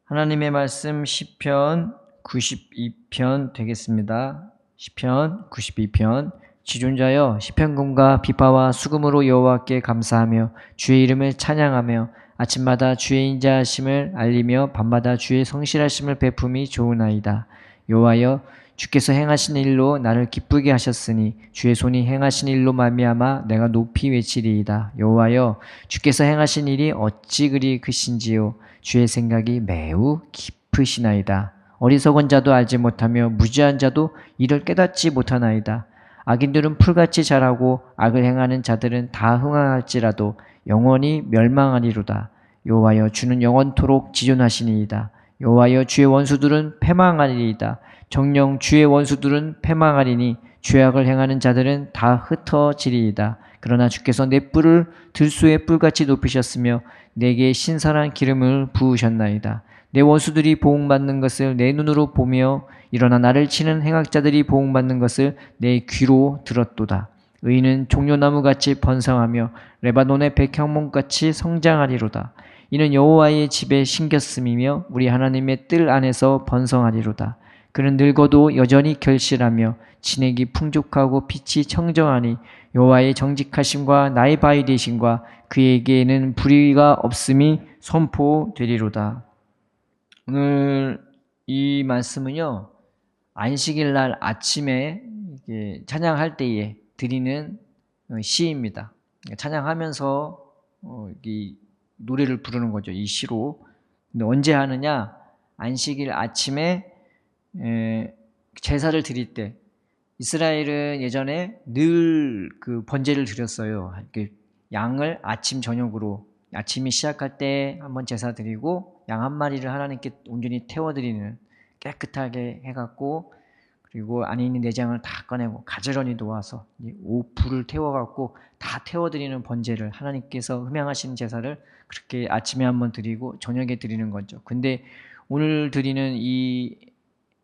하나님의 말씀 시편 92편 되겠습니다. 시편 92편. 지존자여 시편금과 비파와 수금으로 여호와께 감사하며 주의 이름을 찬양하며 아침마다 주의 인자하심을 알리며 밤마다 주의 성실하심을 베품이 좋으나이다. 여호와여 주께서 행하신 일로 나를 기쁘게 하셨으니 주의 손이 행하신 일로 말미암아 내가 높이 외치리이다. 여호와여 주께서 행하신 일이 어찌 그리 크신지요. 주의 생각이 매우 깊으시나이다. 어리석은 자도 알지 못하며 무지한 자도 이를 깨닫지 못하나이다. 악인들은 풀같이 자라고 악을 행하는 자들은 다 흥황할지라도 영원히 멸망하리로다. 여호와여 주는 영원토록 지존하시니이다. 여호와여 주의 원수들은 패망하리이다. 정녕 주의 원수들은 패망하리니 죄악을 행하는 자들은 다 흩어지리이다. 그러나 주께서 내 뿔을 들소의 뿔같이 높이셨으며 내게 신선한 기름을 부으셨나이다. 내 원수들이 보응받는 것을 내 눈으로 보며 일어나 나를 치는 행악자들이 보응받는 것을 내 귀로 들었도다. 의인은 종려나무같이 번성하며 레바논의 백향목같이 성장하리로다. 이는 여호와의 집에 심겼음이며 우리 하나님의 뜰 안에서 번성하리로다. 그는 늙어도 여전히 결실하며 진액이 풍족하고 빛이 청정하니 여호와의 정직하심과 나의 바위 되심과 그에게는 불의가 없음이 선포되리로다. 오늘 이 말씀은요, 안식일 날 아침에 찬양할 때에 드리는 시입니다. 찬양하면서 이 노래를 부르는 거죠, 이 시로. 근데 언제 하느냐? 안식일 아침에 제사를 드릴 때. 이스라엘은 예전에 늘 그 번제를 드렸어요. 양을 아침 저녁으로, 아침이 시작할 때 한번 제사 드리고 양 한 마리를 하나님께 온전히 태워드리는, 깨끗하게 해갖고, 그리고 안에 있는 내장을 다 꺼내고 가지런히 놓아서 불을 태워갖고 다 태워드리는 번제를, 하나님께서 흠양하시는 제사를 그렇게 아침에 한번 드리고 저녁에 드리는 거죠. 근데 오늘 드리는 이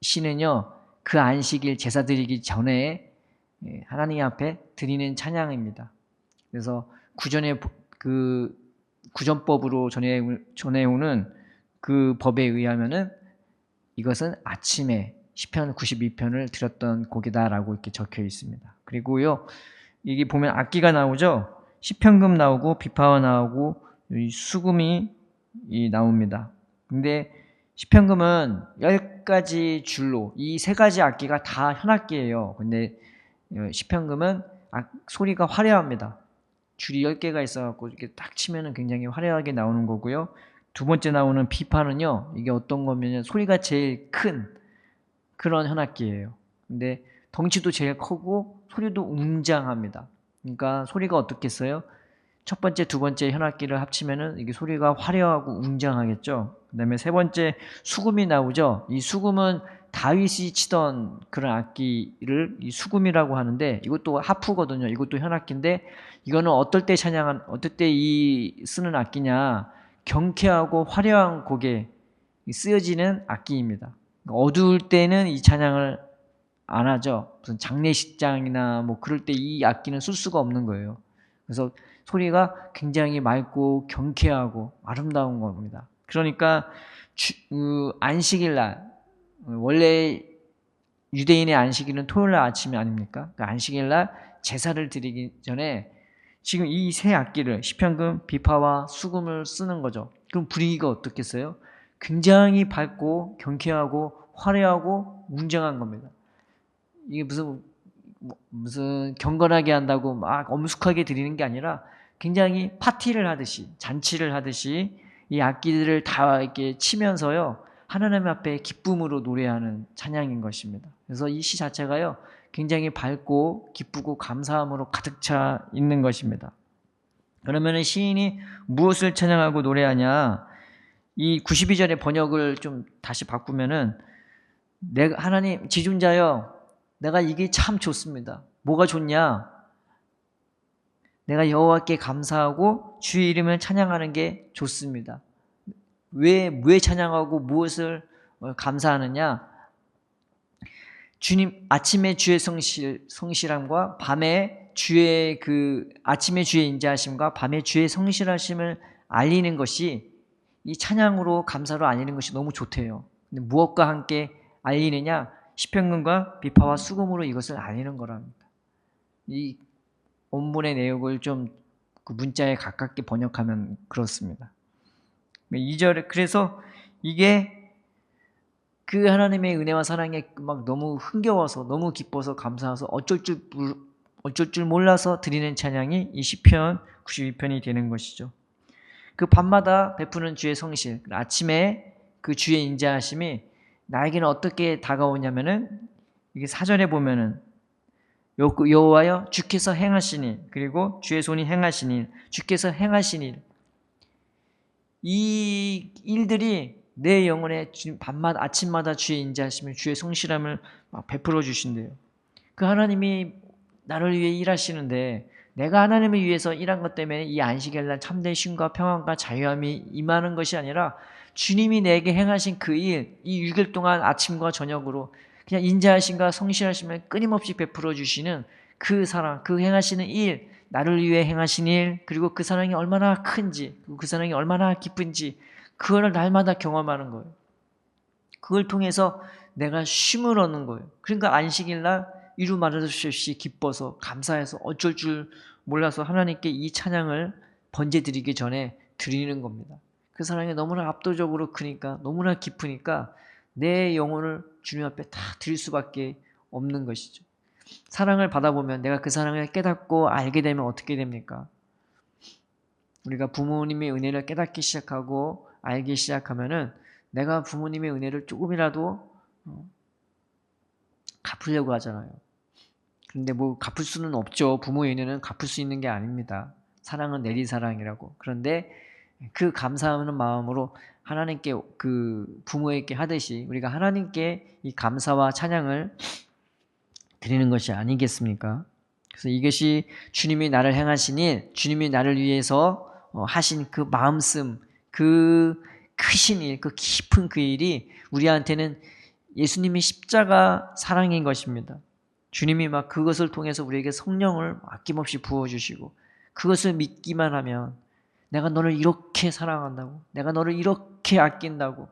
시는요, 그 안식일 제사 드리기 전에 하나님 앞에 드리는 찬양입니다. 그래서 구전의 그 구전법으로 전해오는 그 법에 의하면은 이것은 아침에 시편 92편을 드렸던 곡이다라고 이렇게 적혀 있습니다. 그리고요, 이게 보면 악기가 나오죠. 시편금 나오고 비파와 나오고 수금이 나옵니다. 근데 시편금은 10가지 줄로, 이 3가지 악기가 다 현악기예요. 근데 시편금은 소리가 화려합니다. 줄이 10개가 있어갖고 이렇게 딱 치면은 굉장히 화려하게 나오는 거고요. 두 번째 나오는 비파는요, 이게 어떤 거면요, 소리가 제일 큰 그런 현악기예요. 근데 덩치도 제일 크고 소리도 웅장합니다. 그러니까 소리가 어떻겠어요? 첫 번째, 두 번째 현악기를 합치면은 이게 소리가 화려하고 웅장하겠죠. 그다음에 세 번째 수금이 나오죠. 이 수금은 다윗이 치던 그런 악기를 이 수금이라고 하는데, 이것도 하프거든요. 이것도 현악기인데, 이거는 어떨 때 쓰는 악기냐? 경쾌하고 화려한 곡에 쓰여지는 악기입니다. 어두울 때는 이 찬양을 안 하죠. 무슨 장례식장이나 뭐 그럴 때 이 악기는 쓸 수가 없는 거예요. 그래서 소리가 굉장히 맑고 경쾌하고 아름다운 겁니다. 그러니까 안식일 날, 원래 유대인의 안식일은 토요일 날 아침이 아닙니까? 그 안식일 날 제사를 드리기 전에 지금 이 세 악기를, 시편금, 비파와 수금을 쓰는 거죠. 그럼 분위기가 어떻겠어요? 굉장히 밝고 경쾌하고 화려하고 웅장한 겁니다. 이게 무슨 경건하게 한다고 막 엄숙하게 드리는 게 아니라 굉장히 파티를 하듯이, 잔치를 하듯이 이 악기들을 다 이렇게 치면서요, 하나님 앞에 기쁨으로 노래하는 찬양인 것입니다. 그래서 이 시 자체가요, 굉장히 밝고 기쁘고 감사함으로 가득 차 있는 것입니다. 그러면 시인이 무엇을 찬양하고 노래하냐? 이 92절의 번역을 좀 다시 바꾸면은, 하나님 지존자여, 내가 이게 참 좋습니다. 뭐가 좋냐? 내가 여호와께 감사하고 주의 이름을 찬양하는 게 좋습니다. 왜 찬양하고 무엇을 감사하느냐? 주님, 아침에 주의 성실함과 밤에 아침에 주의 인자하심과 밤에 주의 성실하심을 알리는 것이 이 찬양으로 감사로 알리는 것이 너무 좋대요. 근데 무엇과 함께 알리느냐? 시편과 비파와 수금으로 이것을 알리는 거랍니다. 이 본문의 내용을 좀 그 문자에 가깝게 번역하면 그렇습니다. 2절에 그래서 이게 그 하나님의 은혜와 사랑에 막 너무 흥겨워서 너무 기뻐서 감사해서 어쩔 줄 몰라서 드리는 찬양이 이 시편 92편이 되는 것이죠. 그 밤마다 베푸는 주의 성실, 아침에 그 주의 인자하심이 나에게는 어떻게 다가오냐면은 이게 사전에 보면은 여호와여 주께서 행하시니, 그리고 주의 손이 행하시니, 주께서 행하시니, 이 일들이 내 영혼에 밤마다 아침마다 주의 인자하심을, 주의 성실함을 막 베풀어 주신대요. 그 하나님이 나를 위해 일하시는데 내가 하나님을 위해서 일한 것 때문에 이 안식일 날 참된 쉼과 평안과 자유함이 임하는 것이 아니라 주님이 내게 행하신 그 일, 이 6일 동안 아침과 저녁으로 그냥 인자하심과 성실하심을 끊임없이 베풀어 주시는 그 사랑, 그 행하시는 일, 나를 위해 행하신 일, 그리고 그 사랑이 얼마나 큰지, 그 사랑이 얼마나 깊은지 그걸 날마다 경험하는 거예요. 그걸 통해서 내가 쉼을 얻는 거예요. 그러니까 안식일 날 이루 말할 수 없이 기뻐서 감사해서 어쩔 줄 몰라서 하나님께 이 찬양을 번제 드리기 전에 드리는 겁니다. 그 사랑이 너무나 압도적으로 크니까, 너무나 깊으니까 내 영혼을 주님 앞에 다 드릴 수밖에 없는 것이죠. 사랑을 받아보면 내가 그 사랑을 깨닫고 알게 되면 어떻게 됩니까? 우리가 부모님의 은혜를 깨닫기 시작하고 알기 시작하면은 내가 부모님의 은혜를 조금이라도 갚으려고 하잖아요. 그런데 뭐 갚을 수는 없죠. 부모의 은혜는 갚을 수 있는 게 아닙니다. 사랑은 내리사랑이라고. 그런데 그 감사하는 마음으로 하나님께, 그 부모에게 하듯이 우리가 하나님께 이 감사와 찬양을 드리는 것이 아니겠습니까? 그래서 이것이 주님이 나를 행하신 일, 주님이 나를 위해서 하신 그 마음씀, 그 크신 일, 그 깊은 그 일이 우리한테는 예수님이 십자가 사랑인 것입니다. 주님이 막 그것을 통해서 우리에게 성령을 아낌없이 부어주시고, 그것을 믿기만 하면 내가 너를 이렇게 사랑한다고, 내가 너를 이렇게 아낀다고,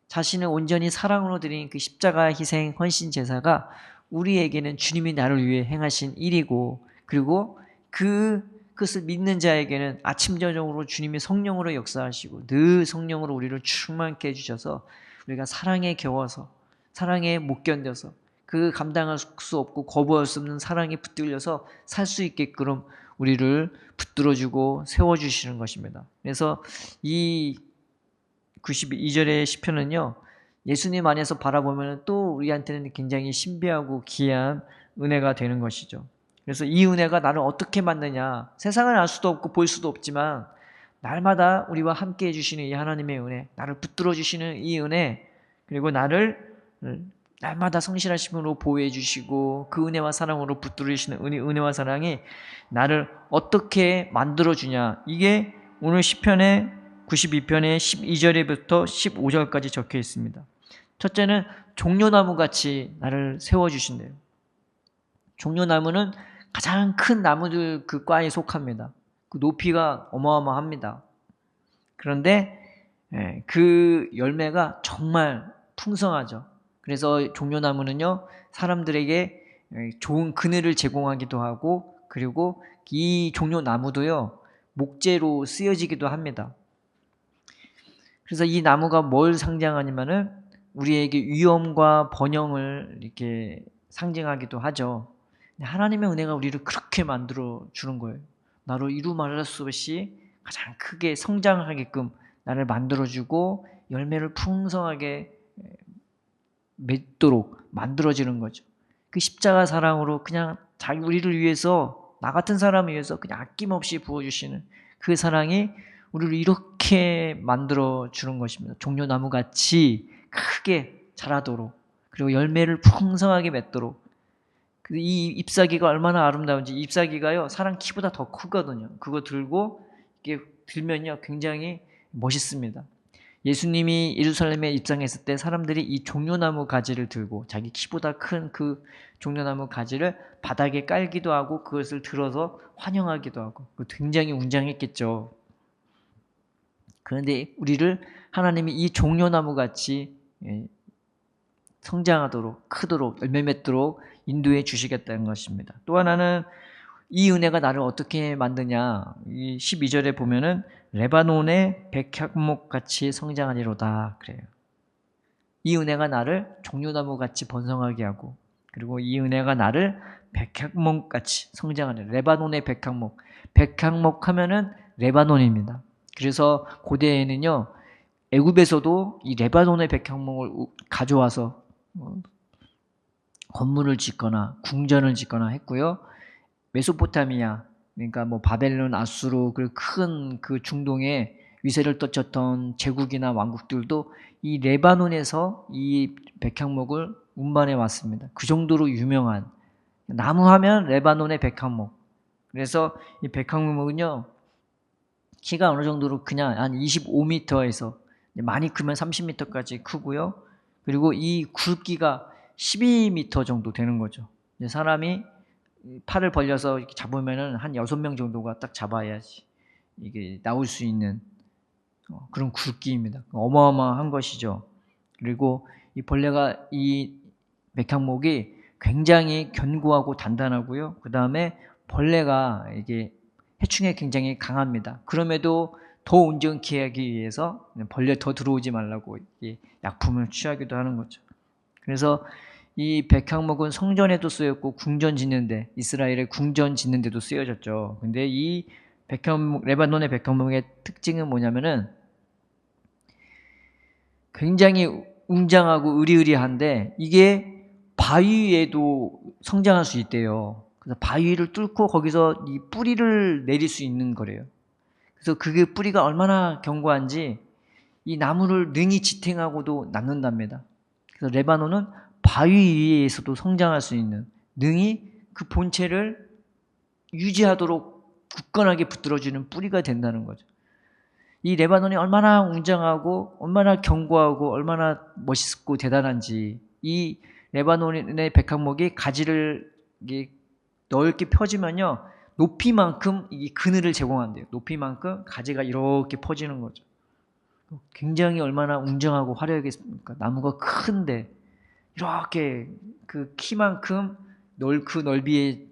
자신을 온전히 사랑으로 드린 그 십자가 희생 헌신 제사가 우리에게는 주님이 나를 위해 행하신 일이고, 그리고 그것을 믿는 자에게는 아침 저녁으로 주님이 성령으로 역사하시고 늘 성령으로 우리를 충만케 해주셔서 우리가 사랑에 겨워서, 사랑에 못 견뎌서, 그 감당할 수 없고 거부할 수 없는 사랑에 붙들려서 살 수 있게끔 우리를 붙들어주고 세워주시는 것입니다. 그래서 이 92절의 시편은요, 예수님 안에서 바라보면 또 우리한테는 굉장히 신비하고 귀한 은혜가 되는 것이죠. 그래서 이 은혜가 나를 어떻게 만드냐, 세상을 알 수도 없고 볼 수도 없지만 날마다 우리와 함께 해주시는 이 하나님의 은혜, 나를 붙들어 주시는 이 은혜, 그리고 나를 날마다 성실하심으로 보호해 주시고 그 은혜와 사랑으로 붙들어 주시는 은혜와 사랑이 나를 어떻게 만들어 주냐, 이게 오늘 시편의 92편의 12절부터 15절까지 적혀 있습니다. 첫째는 종려나무같이 나를 세워주신대요. 종려나무는 가장 큰 나무들 그 과에 속합니다. 그 높이가 어마어마합니다. 그런데 그 열매가 정말 풍성하죠. 그래서 종려나무는요, 사람들에게 좋은 그늘을 제공하기도 하고, 그리고 이 종려나무도요, 목재로 쓰여지기도 합니다. 그래서 이 나무가 뭘 상징하냐면은 우리에게 위엄과 번영을 이렇게 상징하기도 하죠. 하나님의 은혜가 우리를 그렇게 만들어 주는 거예요. 나로 이루 말할 수 없이 가장 크게 성장하게끔 나를 만들어 주고 열매를 풍성하게 맺도록 만들어지는 거죠. 그 십자가 사랑으로 그냥 우리를 위해서, 나 같은 사람을 위해서 그냥 아낌없이 부어주시는 그 사랑이 우리를 이렇게 만들어 주는 것입니다. 종려나무같이 크게 자라도록, 그리고 열매를 풍성하게 맺도록. 이 잎사귀가 얼마나 아름다운지, 잎사귀가요, 사람 키보다 더 크거든요. 그거 들고 이게 들면요, 굉장히 멋있습니다. 예수님이 예루살렘에 입성했을 때 사람들이 이 종려나무 가지를 들고 자기 키보다 큰 그 종려나무 가지를 바닥에 깔기도 하고 그것을 들어서 환영하기도 하고 굉장히 웅장했겠죠. 그런데 우리를 하나님이 이 종려나무 같이 성장하도록, 크도록, 열매 맺도록 인도해 주시겠다는 것입니다. 또 하나는 이 은혜가 나를 어떻게 만드냐. 이 12절에 보면은 레바논의 백향목 같이 성장하리로다 그래요. 이 은혜가 나를 종려나무 같이 번성하게 하고, 그리고 이 은혜가 나를 백향목 같이 성장하는, 레바논의 백향목. 백향목 하면은 레바논입니다. 그래서 고대에는요, 애굽에서도 이 레바논의 백향목을 가져와서 건물을 짓거나 궁전을 짓거나 했고요. 메소포타미아, 그러니까 뭐 바벨론, 아수르, 그 큰 그 중동에 위세를 떨쳤던 제국이나 왕국들도 이 레바논에서 이 백향목을 운반해 왔습니다. 그 정도로 유명한, 나무 하면 레바논의 백향목. 그래서 이 백향목은요, 키가 어느 정도로 그냥 한 25m에서 많이 크면 30m까지 크고요. 그리고 이 굵기가 12m 정도 되는 거죠. 사람이 팔을 벌려서 이렇게 잡으면은 한 6명 정도가 딱 잡아야지 이게 나올 수 있는 그런 굵기입니다. 어마어마한 것이죠. 그리고 이 벌레가, 이 백향목이 굉장히 견고하고 단단하고요. 그 다음에 벌레가 이게 해충에 굉장히 강합니다. 그럼에도 더 온전케 하기 위해서 벌레 더 들어오지 말라고 약품을 취하기도 하는 거죠. 그래서 이 백향목은 성전에도 쓰였고 궁전 짓는데, 이스라엘의 궁전 짓는데도 쓰여졌죠. 근데 이 백향목, 레바논의 백향목의 특징은 뭐냐면은 굉장히 웅장하고 으리으리한데 이게 바위에도 성장할 수 있대요. 그래서 바위를 뚫고 거기서 이 뿌리를 내릴 수 있는 거래요. 그래서 그게 뿌리가 얼마나 견고한지 이 나무를 능히 지탱하고도 남는답니다. 그래서 레바논은 바위 위에서도 성장할 수 있는, 능히 그 본체를 유지하도록 굳건하게 붙들어주는 뿌리가 된다는 거죠. 이 레바논이 얼마나 웅장하고 얼마나 견고하고 얼마나 멋있고 대단한지, 이 레바논의 백향목이 가지를 넓게 펴지면요, 높이만큼 이 그늘을 제공한대요. 높이만큼 가지가 이렇게 퍼지는 거죠. 굉장히 얼마나 웅장하고 화려하겠습니까? 나무가 큰데 이렇게 그 키만큼 그 넓이의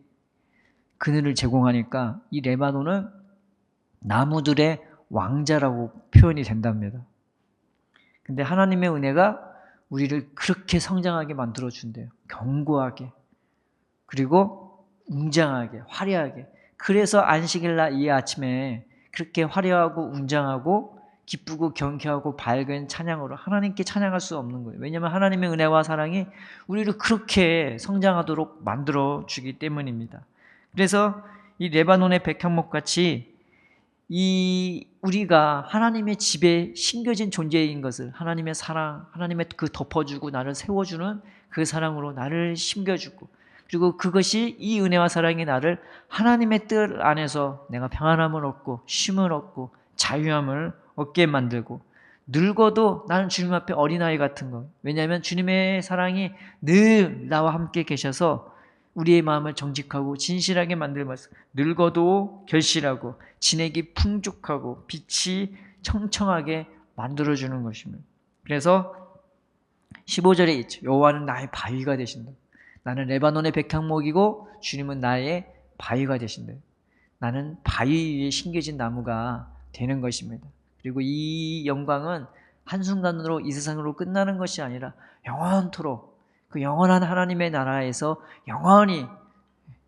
그늘을 제공하니까 이 레바논은 나무들의 왕자라고 표현이 된답니다. 근데 하나님의 은혜가 우리를 그렇게 성장하게 만들어 준대요. 견고하게, 그리고 웅장하게, 화려하게. 그래서 안식일날 이 아침에 그렇게 화려하고 웅장하고 기쁘고 경쾌하고 밝은 찬양으로 하나님께 찬양할 수 없는 거예요. 왜냐하면 하나님의 은혜와 사랑이 우리를 그렇게 성장하도록 만들어 주기 때문입니다. 그래서 이 레바논의 백향목같이 이 우리가 하나님의 집에 심겨진 존재인 것을, 하나님의 사랑, 하나님의 그 덮어주고 나를 세워주는 그 사랑으로 나를 심겨주고, 그리고 그것이, 이 은혜와 사랑이 나를 하나님의 뜻 안에서 내가 평안함을 얻고 쉼을 얻고 자유함을 얻게 만들고, 늙어도 나는 주님 앞에 어린아이 같은 거. 왜냐하면 주님의 사랑이 늘 나와 함께 계셔서 우리의 마음을 정직하고 진실하게 만들면서 늙어도 결실하고 진액이 풍족하고 빛이 청청하게 만들어주는 것입니다. 그래서 15절에 있죠. 여호와는 나의 바위가 되신다. 나는 레바논의 백향목이고 주님은 나의 바위가 되신다. 나는 바위 위에 심겨진 나무가 되는 것입니다. 그리고 이 영광은 한순간으로 이 세상으로 끝나는 것이 아니라 영원토록 그 영원한 하나님의 나라에서 영원히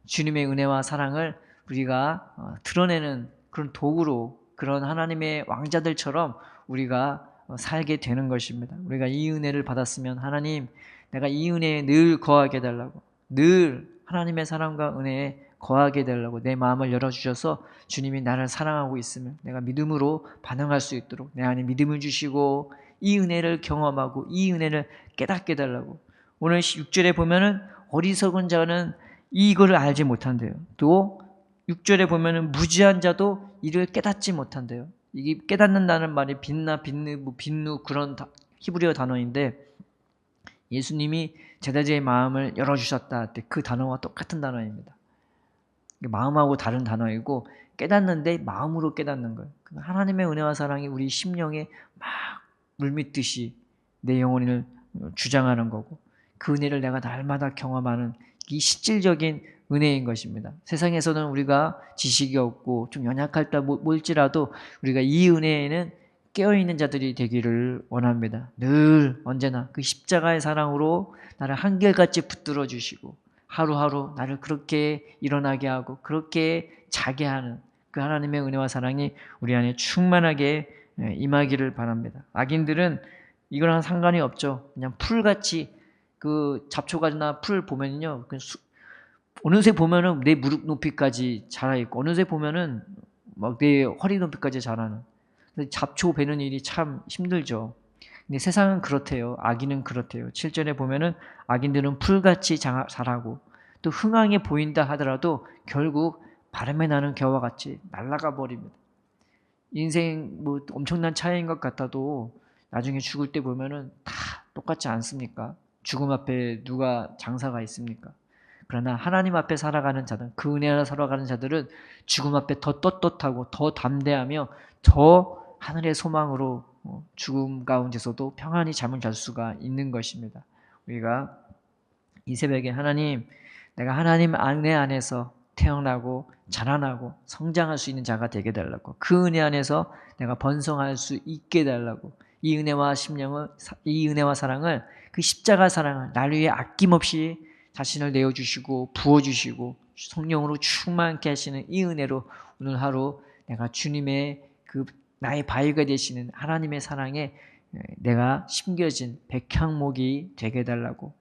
주님의 은혜와 사랑을 우리가 드러내는 그런 도구로, 그런 하나님의 왕자들처럼 우리가 살게 되는 것입니다. 우리가 이 은혜를 받았으면, 하나님, 내가 이 은혜에 늘 거하게 해달라고, 늘 하나님의 사랑과 은혜에 거하게 해달라고 내 마음을 열어주셔서 주님이 나를 사랑하고 있으면 내가 믿음으로 반응할 수 있도록 내 안에 믿음을 주시고 이 은혜를 경험하고 이 은혜를 깨닫게 해달라고. 오늘 6절에 보면은 어리석은 자는 이거를 알지 못한대요. 또 6절에 보면은 무지한 자도 이를 깨닫지 못한대요. 이게 깨닫는다는 말이 빛나, 빈누 그런 히브리어 단어인데, 예수님이 제자들의 마음을 열어주셨다 할 때 그 단어와 똑같은 단어입니다. 마음하고 다른 단어이고 깨닫는데 마음으로 깨닫는 거예요. 하나님의 은혜와 사랑이 우리 심령에 막 물밀듯이 내 영혼을 주장하는 거고 그 은혜를 내가 날마다 경험하는 이 실질적인 은혜인 것입니다. 세상에서는 우리가 지식이 없고 좀 연약할 때 몰지라도 우리가 이 은혜에는 깨어있는 자들이 되기를 원합니다. 늘 언제나 그 십자가의 사랑으로 나를 한결같이 붙들어 주시고 하루하루 나를 그렇게 일어나게 하고 그렇게 자게 하는 그 하나님의 은혜와 사랑이 우리 안에 충만하게 임하기를 바랍니다. 악인들은 이거랑 상관이 없죠. 그냥 풀같이 그 잡초가지나 풀 보면요, 어느새 보면은 내 무릎 높이까지 자라 있고 어느새 보면은 막 내 허리 높이까지 자라는. 잡초 베는 일이 참 힘들죠. 근데 세상은 그렇대요. 악인은 그렇대요. 7절에 보면은 악인들은 풀같이 자라고 또 흥황해 보인다 하더라도 결국 바람에 나는 겨와 같이 날아가 버립니다. 인생 뭐 엄청난 차이인 것 같아도 나중에 죽을 때 보면은 다 똑같지 않습니까? 죽음 앞에 누가 장사가 있습니까? 그러나 하나님 앞에 살아가는 자들, 그 은혜 안에 살아가는 자들은 죽음 앞에 더 떳떳하고 더 담대하며 더 하늘의 소망으로 죽음 가운데서도 평안히 잠을 잘 수가 있는 것입니다. 우리가 이 새벽에 하나님, 내가 하나님 은혜 안에서 태어나고 자라나고 성장할 수 있는 자가 되게 달라고, 그 은혜 안에서 내가 번성할 수 있게 달라고, 이 은혜와 심령을, 이 은혜와 사랑을, 그 십자가 사랑을 나를 위해 아낌없이 자신을 내어주시고 부어주시고 성령으로 충만케 하시는 이 은혜로 오늘 하루 내가 주님의 그 나의 바위가 되시는 하나님의 사랑에 내가 심겨진 백향목이 되게 해달라고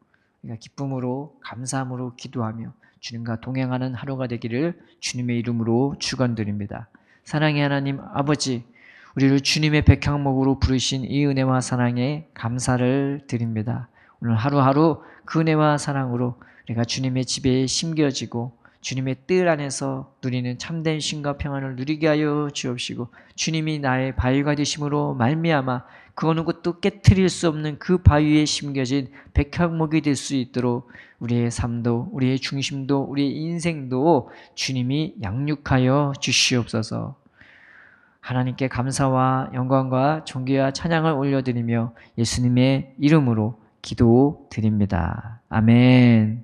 우리가 기쁨으로 감사함으로 기도하며 주님과 동행하는 하루가 되기를 주님의 이름으로 축원드립니다. 사랑의 하나님 아버지, 우리를 주님의 백향목으로 부르신 이 은혜와 사랑에 감사를 드립니다. 오늘 하루하루 그 은혜와 사랑으로 우리가 주님의 집에 심겨지고 주님의 뜰 안에서 누리는 참된 쉼과 평안을 누리게 하여 주옵시고, 주님이 나의 바위가 되심으로 말미암아 그 어느 것도 깨트릴 수 없는 그 바위에 심겨진 백향목이 될 수 있도록 우리의 삶도 우리의 중심도 우리의 인생도 주님이 양육하여 주시옵소서. 하나님께 감사와 영광과 존귀와 찬양을 올려드리며 예수님의 이름으로 기도드립니다. 아멘.